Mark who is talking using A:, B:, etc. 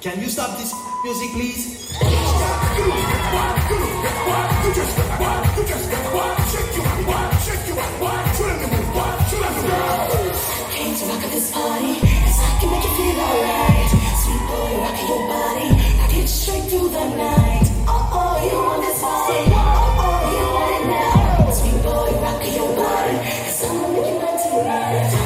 A: Can you stop this music, please?
B: Came to rock at this party, 'cause I can make you feel alright. Sweet boy, rocking your body, rock it straight through the night. Oh, you want this body? Oh, you want it now? Sweet boy, rocking your body, 'cause I'm gonna make you mine tonight.